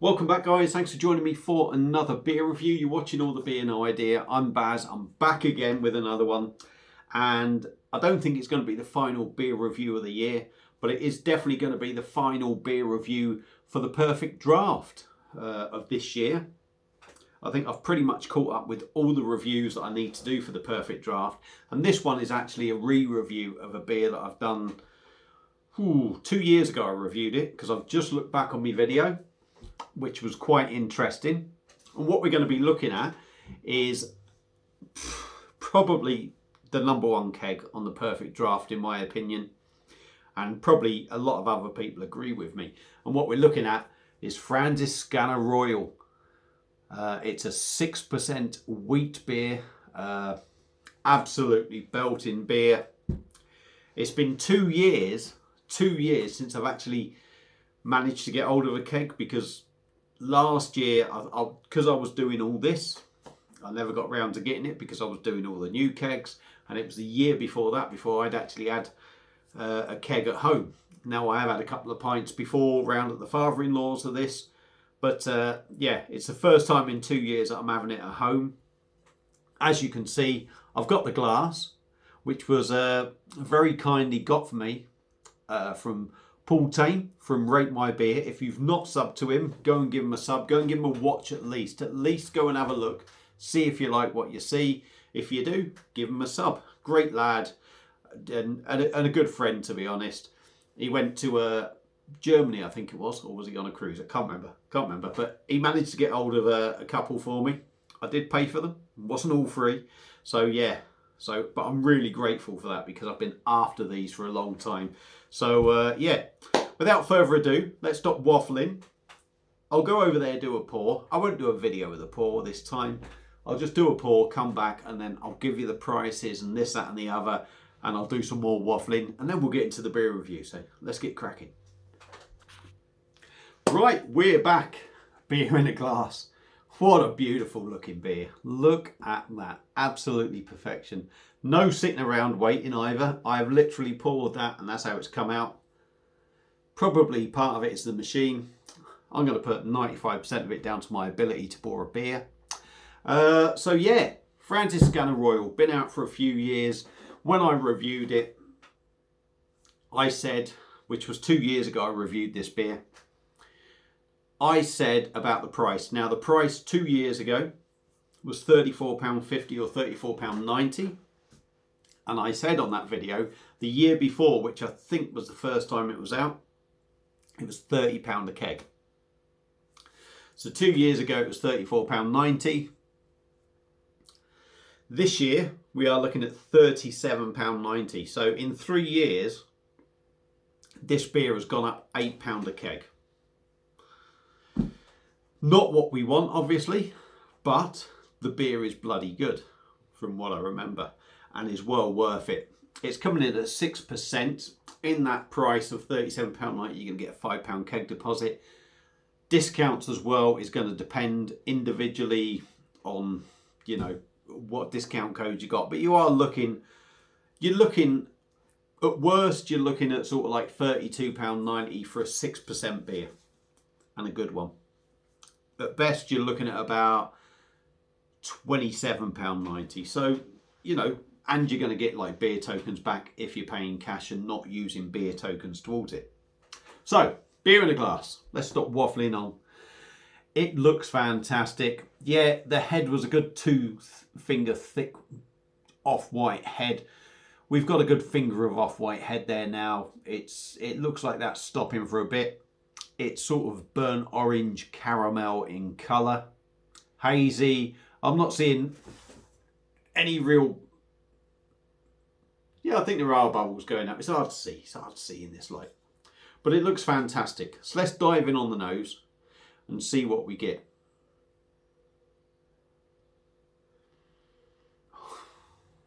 Welcome back, guys. Thanks for joining me for another beer review. You're watching All the Beer No Idea. I'm Baz. I'm back again with another one. And I don't think it's going to be the final beer review of the year, but it is definitely going to be the final beer review for the perfect draft of this year. I think I've pretty much caught up with all the reviews that I need to do for the perfect draft. And this one is actually a re-review of a beer that I've done 2 years ago. I reviewed it because I've just looked back on my video, which was quite interesting. And what we're going to be looking at is probably the #1 keg on the perfect draft, in my opinion. And probably a lot of other people agree with me. And what we're looking at is Franziskaner Royal. It's a 6% wheat beer. Absolutely belting beer. It's been 2 years since I've actually managed to get hold of a keg, because last year, because I was doing all this, I never got round to getting it because I was doing all the new kegs, and it was the year before that before I'd actually had a keg at home. Now I have had a couple of pints before round at the father-in-law's of this, but yeah, it's the first time in 2 years that I'm having it at home. As you can see, I've got the glass, which was very kindly got for me from Paul Tame from Rate My Beer. If you've not subbed to him, go and give him a sub. Go and give him a watch at least. At least go and have a look. See if you like what you see. If you do, give him a sub. Great lad and a good friend, to be honest. He went to Germany, I think it was, or was he on a cruise? I can't remember. But he managed to get hold of a couple for me. I did pay for them. It wasn't all free. So yeah. But I'm really grateful for that because I've been after these for a long time. So yeah, without further ado, let's stop waffling. I'll go over there, do a pour. I won't do a video of the pour this time. I'll just do a pour, come back, and then I'll give you the prices and this, that, and the other, and I'll do some more waffling, and then we'll get into the beer review. So let's get cracking. Right, we're back. Beer in a glass. What a beautiful looking beer. Look at that. Absolutely perfection. No sitting around waiting either. I've literally poured that and that's how it's come out. Probably part of it is the machine. I'm going to put 95% of it down to my ability to pour a beer. So yeah, Franziskaner Royal. Been out for a few years. When I reviewed it, I said, which was 2 years ago I reviewed this beer, I said about the price. Now the price 2 years ago was £34.50 or £34.90. And I said on that video, the year before, which I think was the first time it was out, it was £30 a keg. So 2 years ago it was £34.90. This year we are looking at £37.90. So in 3 years, this beer has gone up £8 a keg. Not what we want, obviously, but the beer is bloody good from what I remember and is well worth it. It's coming in at 6%. In that price of £37.90, you're going to get a £5 keg deposit. Discounts as well is going to depend individually on, you know, what discount code you got. But you're looking, at worst, you're looking at sort of like £32.90 for a 6% beer, and a good one. At best, you're looking at about £27.90. So, you know, and you're going to get like beer tokens back if you're paying cash and not using beer tokens towards it. So, beer in a glass. Let's stop waffling on. It looks fantastic. Yeah, the head was a good 2-finger thick off-white head. We've got a good finger of off-white head there now. It looks like that's stopping for a bit. It's sort of burnt orange caramel in colour. Hazy. I'm not seeing any real... Yeah, I think there are bubbles going up. It's hard to see. It's hard to see in this light. But it looks fantastic. So let's dive in on the nose and see what we get.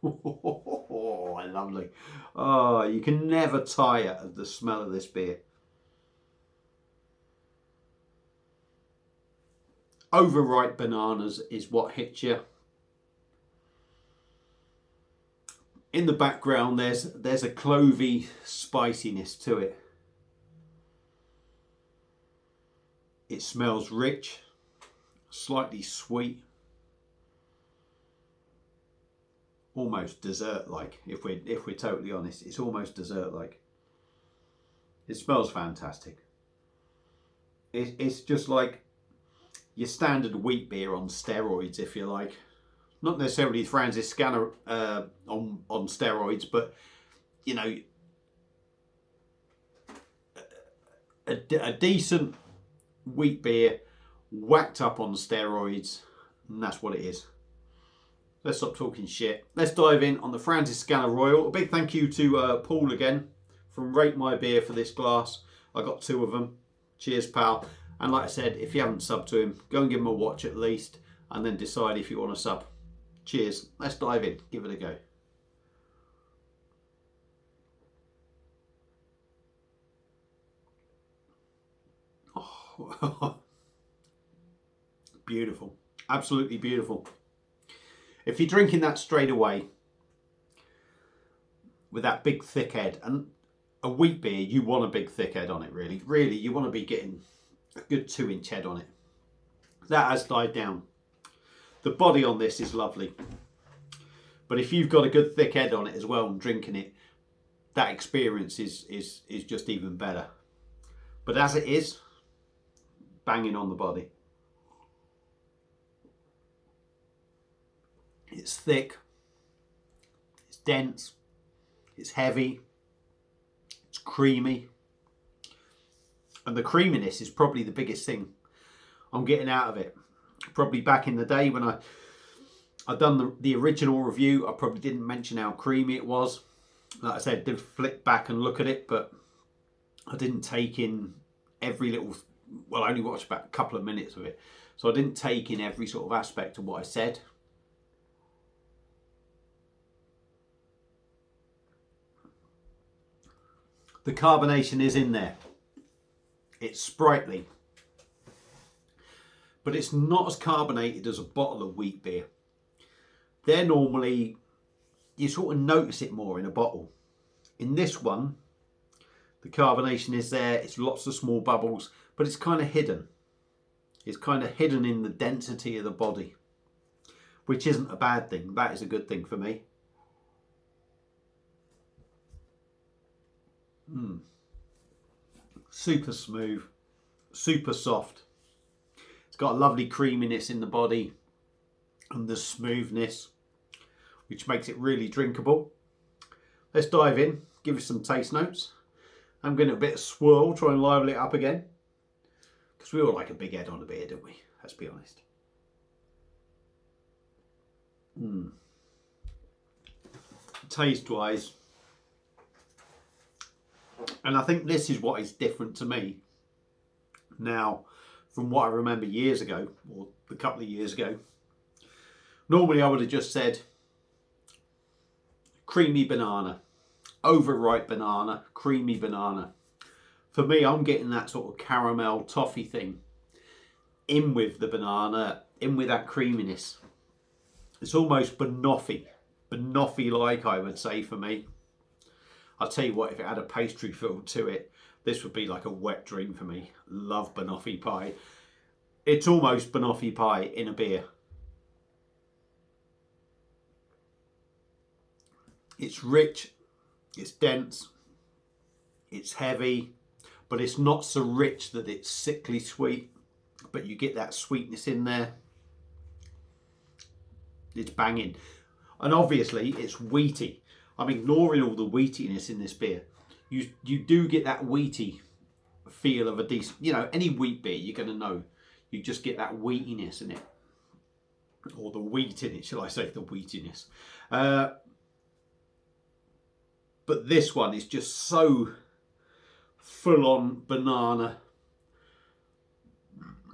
Oh, lovely. Oh, you can never tire of the smell of this beer. Overripe bananas is what hits you. In the background, there's a clovey spiciness to it. It smells rich, slightly sweet, almost dessert-like. If we're totally honest, it's almost dessert-like. It smells fantastic. It's just like your standard wheat beer on steroids, if you like. Not necessarily Franziskaner on steroids, but you know, a decent wheat beer whacked up on steroids, and that's what it is. Let's stop talking shit. Let's dive in on the Franziskaner Royal. A big thank you to Paul again from Rate My Beer for this glass. I got 2 of them. Cheers, pal. And like I said, if you haven't subbed to him, go and give him a watch at least, and then decide if you want to sub. Cheers. Let's dive in. Give it a go. Oh. Beautiful. Absolutely beautiful. If you're drinking that straight away with that big thick head, and a wheat beer, you want a big thick head on it, really. Really, you want to be getting a good 2-inch head on it. That has died down. The body on this is lovely. But if you've got a good thick head on it as well and drinking it, that experience is just even better. But as it is, banging on the body. It's thick, it's dense, it's heavy, it's creamy. And the creaminess is probably the biggest thing I'm getting out of it. Probably back in the day when I'd done the original review, I probably didn't mention how creamy it was. Like I said, I did flick back and look at it, but I didn't take in every little, well, I only watched about a couple of minutes of it. So I didn't take in every sort of aspect of what I said. The carbonation is in there. It's sprightly. But it's not as carbonated as a bottle of wheat beer. They're normally, you sort of notice it more in a bottle. In this one, the carbonation is there. It's lots of small bubbles, but it's kind of hidden. It's kind of hidden in the density of the body, which isn't a bad thing. That is a good thing for me. Super smooth, super soft. It's got a lovely creaminess in the body and the smoothness, which makes it really drinkable. Let's dive in, give it some taste notes. I'm going to a bit of swirl, try and liven it up again, because we all like a big head on a beer, don't we? Let's be honest. Taste wise, and I think this is what is different to me now from what I remember years ago, or a couple of years ago. Normally I would have just said creamy banana, overripe banana, creamy banana. For me, I'm getting that sort of caramel toffee thing in with the banana, in with that creaminess. It's almost banoffee-like, I would say, for me. I'll tell you what, if it had a pastry filled to it, this would be like a wet dream for me. Love banoffee pie. It's almost banoffee pie in a beer. It's rich, it's dense, it's heavy, but it's not so rich that it's sickly sweet, but you get that sweetness in there. It's banging. And obviously it's wheaty. I'm ignoring all the wheatiness in this beer. You do get that wheaty feel of a decent, you know, any wheat beer, you're going to know. You just get that wheatiness in it. Or the wheat in it, shall I say, the wheatiness. But this one is just so full on banana,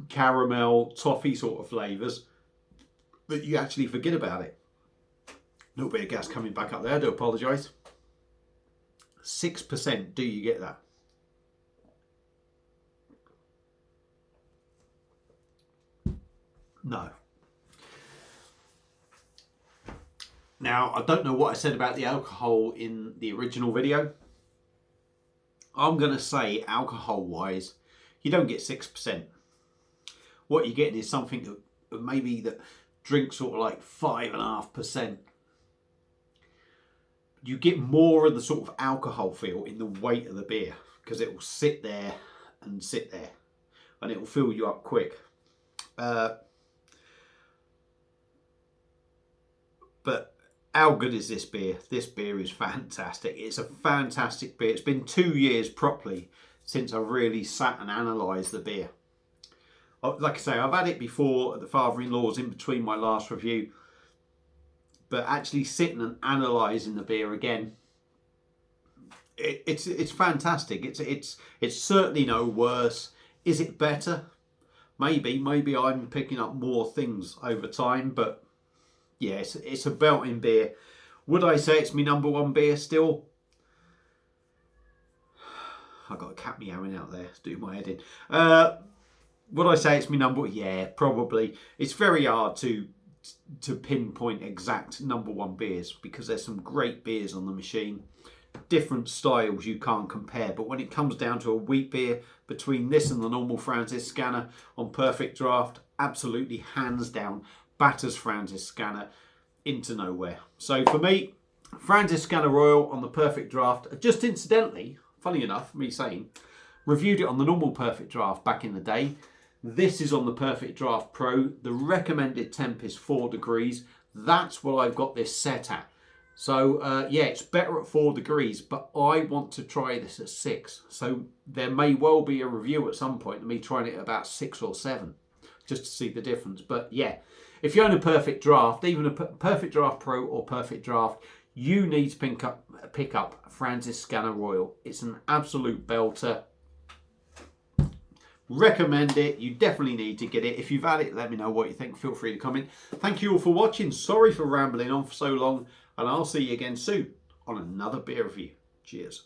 caramel, toffee sort of flavours that you actually forget about it. A little bit of gas coming back up there, I do apologise. 6%, do you get that? No. Now, I don't know what I said about the alcohol in the original video. I'm going to say alcohol-wise, you don't get 6%. what you're getting is something that maybe that drinks sort of like 5.5%. You get more of the sort of alcohol feel in the weight of the beer because it will sit there and sit there and it will fill you up quick. But how good is this beer? This beer is fantastic. It's a fantastic beer. It's been 2 years properly since I really sat and analysed the beer. Like I say, I've had it before at the father-in-law's in between my last review. But actually sitting and analysing the beer again, it's fantastic. It's certainly no worse. Is it better? Maybe I'm picking up more things over time, but yeah, it's a belting beer. Would I say it's my number one beer still? I've got a cat meowing out there. It's doing my head in. Would I say it's my number? Yeah, probably. It's very hard to pinpoint exact number one beers because there's some great beers on the machine. Different styles you can't compare, but when it comes down to a wheat beer, between this and the normal Franziskaner on Perfect Draft, absolutely hands down batters Franziskaner into nowhere. So for me, Franziskaner Royal on the Perfect Draft. Just incidentally, funny enough, me saying, reviewed it on the normal Perfect Draft back in the day. This is on the Perfect Draft Pro. The recommended temp is 4 degrees. That's what I've got this set at. So yeah, it's better at 4 degrees, but I want to try this at 6. So there may well be a review at some point of me trying it at about 6 or 7, just to see the difference. But yeah, if you own a Perfect Draft, even a Perfect Draft Pro or Perfect Draft, you need to pick up Franziskaner Royal. It's an absolute belter. Recommend it. You definitely need to get it. If you've had it, let me know what you think. Feel free to comment. Thank you all for watching. Sorry for rambling on for so long, and I'll see you again soon on another beer review. Cheers.